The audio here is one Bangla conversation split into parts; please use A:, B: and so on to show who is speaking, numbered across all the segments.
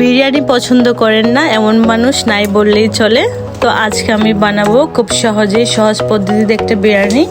A: বিরিয়ানি পছন্দ করেন না এমন মানুষ নাই বললেই চলে। তো আজকে আমি বানাবো খুব সহজেই সহজ পদ্ধতিতে একটা বিরিয়ানি,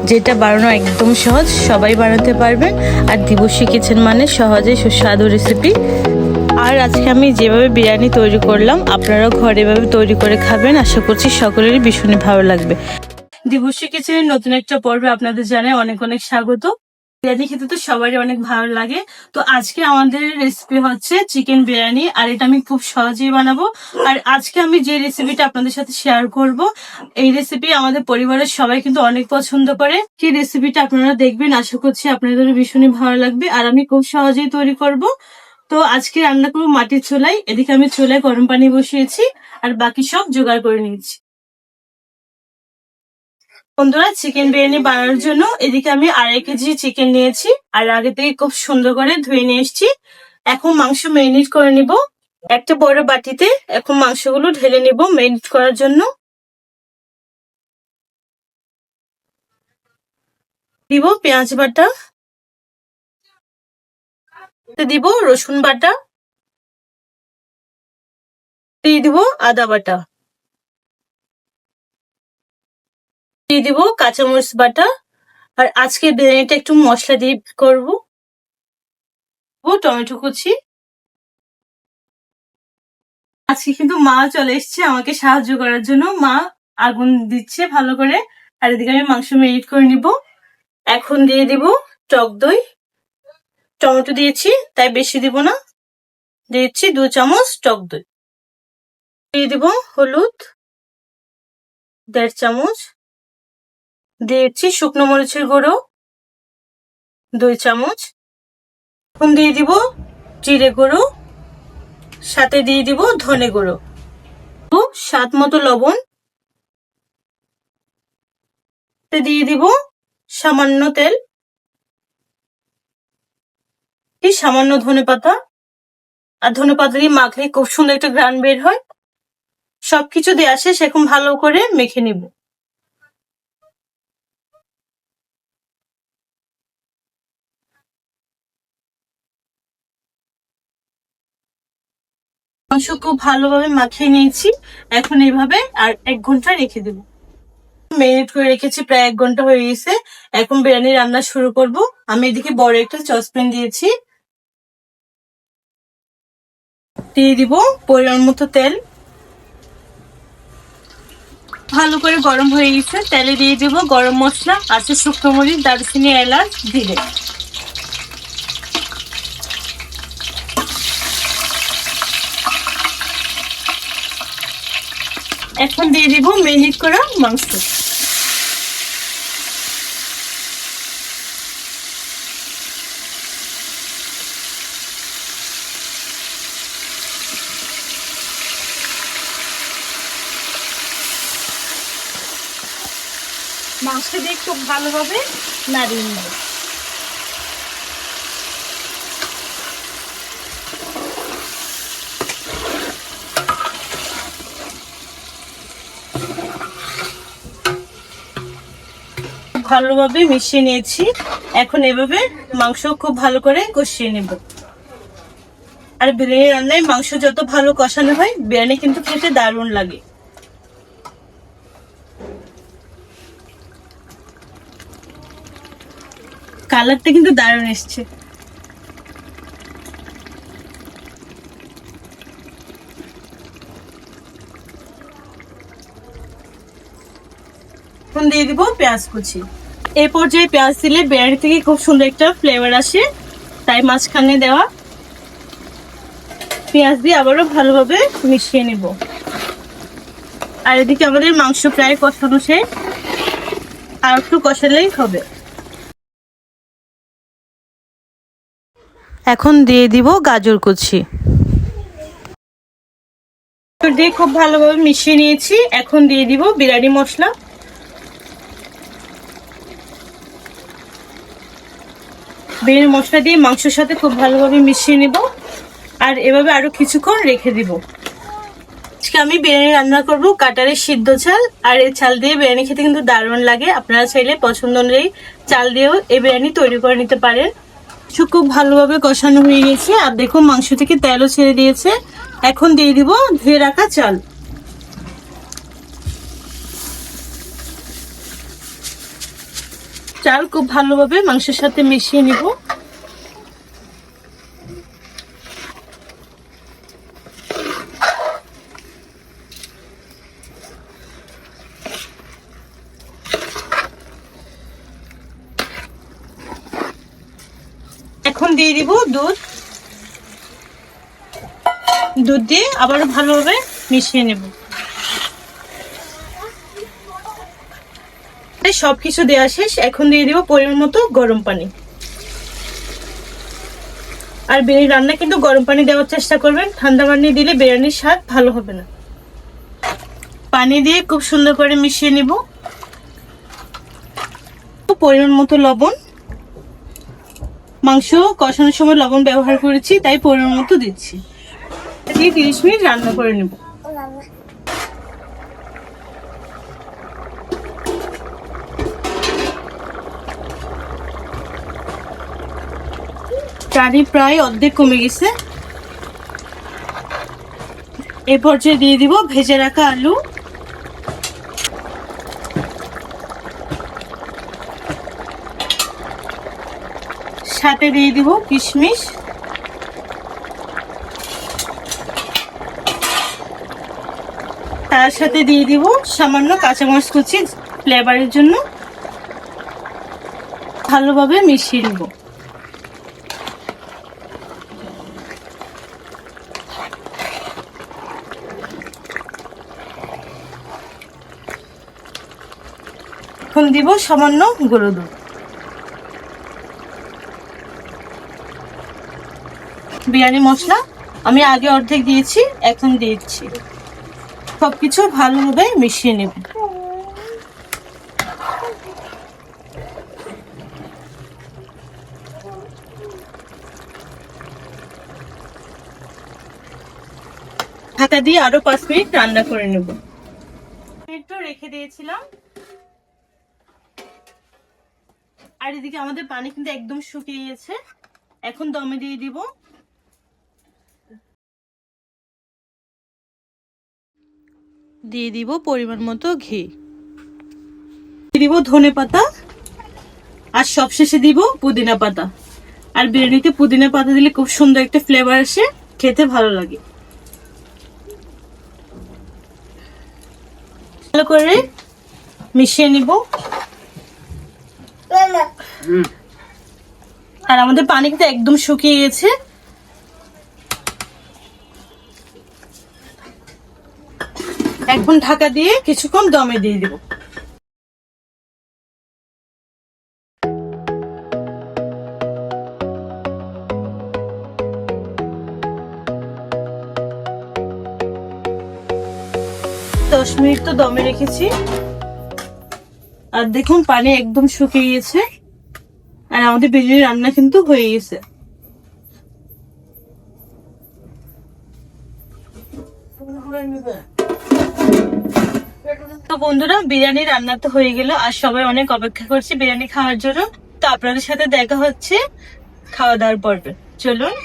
A: যেটা বানানো একদম সহজ, সবাই বানাতে পারবেন। আর দিবসী কিচেন মানে সহজে সুস্বাদু রেসিপি। আর আজকে আমি যেভাবে বিরিয়ানি তৈরি করলাম আপনারাও ঘরে এভাবে তৈরি করে খাবেন। আশা করছি সকলেরই ভীষণই ভালো লাগবে। দিবসী কিচেনের নতুন একটা পর্বে আপনাদের জানাই অনেক অনেক স্বাগত। বিরিয়ানি খেতে তো সবারই অনেক ভালো লাগে। তো আজকে আমাদের রেসিপি হচ্ছে চিকেন বিরিয়ানি, আর এটা আমি খুব সহজেই বানাবো। আর আজকে আমি যে রেসিপিটা আপনাদের সাথে শেয়ার করব, এই রেসিপি আমাদের পরিবারের সবাই কিন্তু অনেক পছন্দ করে। কি রেসিপিটা আপনারা দেখবেন, আশা করছি আপনাদের ভীষণই ভালো লাগবে। আর আমি খুব সহজেই তৈরি করব। তো আজকে রান্না করবো মাটির চুলায়। এদিকে আমি চুলায় গরম পানি বসিয়েছি আর বাকি সব জোগাড় করে নিয়েছি। বন্ধুরা, চিকেন বিরিয়ানি বানানোর জন্য এদিকে আমি 2.5 কেজি চিকেন নিয়েছি আর আগে থেকে খুব সুন্দর করে ধুয়ে নিয়ে এসেছি। এখন মাংস ম্যারিনেট করে নিব। একটা বড় বাটিতে এখন মাংসগুলো ঢেলে নিব ম্যারিনেট করার জন্য। দিব পেঁয়াজ বাটা, দিব রসুন বাটা, দিয়ে দিব আদা বাটা, দিয়ে দিব কাঁচামরিচ বাটা। আর আজকে বিরিয়ানিটা একটু মশলা দিয়ে করবো। টমেটো কুচি। আজকে কিন্তু মা চলে এসছে আমাকে সাহায্য করার জন্য। মা আগুন দিচ্ছে ভালো করে। আর এদিকে আমি মাংস ম্যারিনেট করে নিব। এখন দিয়ে দিব টক দই। টমেটো দিয়েছি তাই বেশি দিব না, দিয়েছি 2 চামচ টক দই। দিয়ে দিব হলুদ 1.5 চামচ, দিয়েছি শুকনো মরিচের গুঁড়ো 2 চামচ। এখন দিয়ে দিব জিরে গুঁড়ো, সাথে দিয়ে দিব ধনে গুঁড়ো, স্বাদ মতো লবণ, দিয়ে দিব সামান্য তেল, সামান্য ধনেপাতা। আর ধনেপাতা দিয়ে মাখলে খুব সুন্দর একটা ঘ্রাণ বের হয়। সবকিছু দেওয়া শেষ, এখন ভালো করে মেখে নিব। মাংস খুব ভালোভাবে মাখিয়ে নিয়েছি। এখন এইভাবে আর 1 ঘন্টা রেখে দেব। ম্যারিনেট করে রেখেছি, প্রায় 1 ঘন্টা হয়ে গেছে। এখন বিরিয়ানি রান্না শুরু করব। আমি এদিকে বড় একটা সসপ্যান দিয়েছি, দিয়ে দিব পরিমাণ মতো তেল। ভালো করে গরম হয়ে গেছে, তেলে দিয়ে দিব গরম মশলা আছে, শুকনো মরিচ, দারুচিনি, এলাচ, জিরে। এখন দিয়ে দিব ম্যারিনেট করা মাংস। মাংস দিয়ে খুব ভালোভাবে নাড়িয়ে নেব। ভালোভাবে মিশিয়ে নিয়েছি। এখন এভাবে মাংস খুব ভালো করে কষিয়ে নেব। আর বিরিয়ানি রান্নায় মাংস যত ভালো কষানো হয় বিরিয়ানি কিন্তু খেতে দারুণ লাগে। কালারটা কিন্তু দারুণ এসছে। এখন দিয়ে দিব পেঁয়াজ কুচি। এই পর্যায়ে পেঁয়াজ দিলে বিরিয়ানি থেকে খুব সুন্দর একটা ফ্লেভার আসে, তাই মাঝখানে দেওয়া। পেঁয়াজ দিয়ে আবারও ভালোভাবে মিশিয়ে নেব। আর এদিকে আমাদের মাংস প্রায় কষানো শেষ, আর একটু কষালেই হবে। এখন দিয়ে দিব গাজর কুচি, দিয়ে খুব ভালোভাবে মিশিয়ে নিয়েছি। এখন দিয়ে দিব বিরিয়ানি মশলা। বিরিয়ানি মশলা দিয়ে মাংসের সাথে খুব ভালোভাবে মিশিয়ে নেব। আর এভাবে আরো কিছুক্ষণ রেখে দিব। আজকে আমি বিরিয়ানি রান্না করব কাটারের সিদ্ধ চাল, আর এই চাল দিয়ে বিরিয়ানি খেতে কিন্তু দারুণ লাগে। আপনারা চাইলে পছন্দ অনুযায়ী চাল দিয়েও এই বিরিয়ানি তৈরি করে নিতে পারেন। খুব ভালোভাবে কষানো হয়ে গেছে, আর দেখুন মাংস থেকে তেলও ছেড়ে দিয়েছে। এখন দিয়ে দিব ধুয়ে রাখা চাল। চাল খুব ভালোভাবে মাংসের সাথে মিশিয়ে নিব। এখন দিয়ে দিব দুধ। দুধ দিয়ে আবারও ভালোভাবে মিশিয়ে নেব। সবকিছু দেওয়া শেষ। এখন দিয়ে দিব পরিমাণ মতো গরম পানি। আর বিরিয়ানি রান্না কিন্তু গরম পানি দেওয়ার চেষ্টা করবেন, ঠান্ডা পানি দিলে বিরিয়ানির স্বাদ ভালো হবে না। পানি দিয়ে খুব সুন্দর করে মিশিয়ে নিব। পরিমাণ মতো লবণ, মাংস কষানোর সময় লবণ ব্যবহার করেছি তাই পরিমাণ মতো দিচ্ছি। দিয়ে 30 মিনিট রান্না করে নেব। পানি প্রায় অর্ধেক কমে গেছে। এই পর্যায়ে দিয়ে দিব ভেজে রাখা আলু, সাথে দিয়ে দিব কিশমিশ, তার সাথে দিয়ে দিব সামান্য কাঁচামরিচ কুচি ফ্লেভারের জন্য। ভালোভাবে মিশিয়ে নেব। এখন দিব সামান্য গুঁড়ো দুধ। বিরিয়ানি মশলা আমি আগে অর্ধেক দিয়েছি, এখন দিচ্ছি। সবকিছু ভালোভাবে মিশিয়ে নেব। ঢাকা দিয়ে আরো 5 মিনিট রান্না করে নেব। একটু রেখে দিয়েছিলাম। আর এদিকে আমাদের পানি কিন্তু একদম শুকিয়ে গেছে। এখন দমে দিয়ে দিব। দিয়ে দিব পরিমাণ মতো ঘি, দিয়ে দিব ধনে পাতা, আর সবশেষে দিব পুদিনা পাতা। আর বিরিয়ানিতে পুদিনা পাতা দিলে খুব সুন্দর একটা ফ্লেভার আসে, খেতে ভালো লাগে। ভালো করে মিশিয়ে নিব। আর আমাদের পানি কিন্তু একদম শুকিয়ে গেছে। এখন ঢাকা দিয়ে কিছুক্ষণ দমে দিয়ে দিব। দশ মিনিট তো দমে রেখেছি। আর দেখুন পানি একদম শুকিয়ে গেছে। আর আমাদের বিরিয়ানি রান্না কিন্তু হয়ে গেছে। তো বন্ধুরা, বিরিয়ানি রান্না তো হয়ে গেল। আর সবাই অনেক অপেক্ষা করছে বিরিয়ানি খাওয়ার জন্য। তো আপনাদের সাথে দেখা হচ্ছে খাওয়া দাওয়ার পর্বে। চলুন।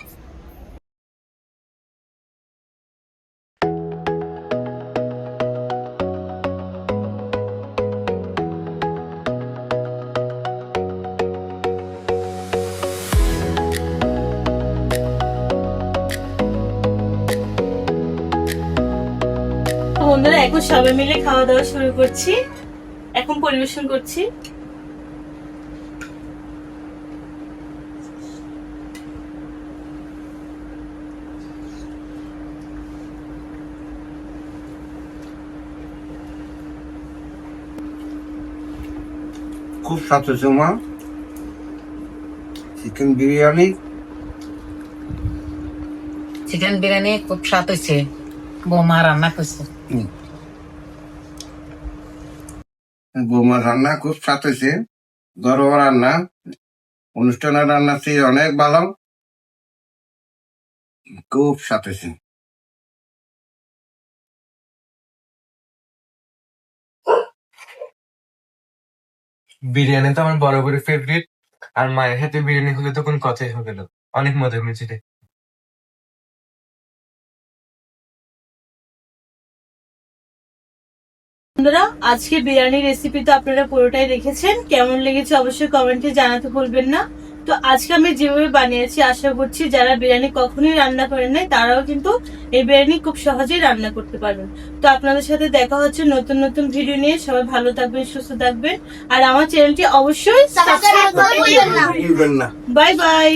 A: বন্ধুরা, এখন সবাই মিলে খাওয়া দাওয়া শুরু করছি। এখন পরিবেশন করছি।
B: খুব স্বাদ হয়েছে মা। চিকেন বিরিয়ানি
C: খুব স্বাদ হয়েছে। বৌমা রান্না করছে।
B: বৌমা রান্না খুব স্বাদ হয়েছে। ঘরোয়া রান্না, অনুষ্ঠানের রান্না চেয়ে অনেক ভালো। খুব স্বাদ হয়েছে।
D: বিরিয়ানি তো আমার বরাবরই ফেভারিট। আর মায়ের হাতে বিরিয়ানি হলে তো কোনো কথাই হবে না। অনেক মজা হয়েছে রে।
A: বন্ধুরা, আজকে বিরিয়ানির রেসিপি তো আপনারা পুরোটাই দেখেছেন। কেমন লেগেছে অবশ্যই কমেন্টে জানাতে ভুলবেন না। তো আজকে আমি যেভাবে বানিয়েছি, আশা করছি যারা বিরিয়ানি কখনোই রান্না করেন নাই তারাও কিন্তু এই বিরিয়ানি খুব সহজেই রান্না করতে পারবেন। তো আপনাদের সাথে দেখা হচ্ছে নতুন নতুন ভিডিও নিয়ে। সবাই ভালো থাকবেন, সুস্থ থাকবেন, আর আমার চ্যানেলটি অবশ্যই সাবস্ক্রাইব করতে ভুলবেন না। Bye bye.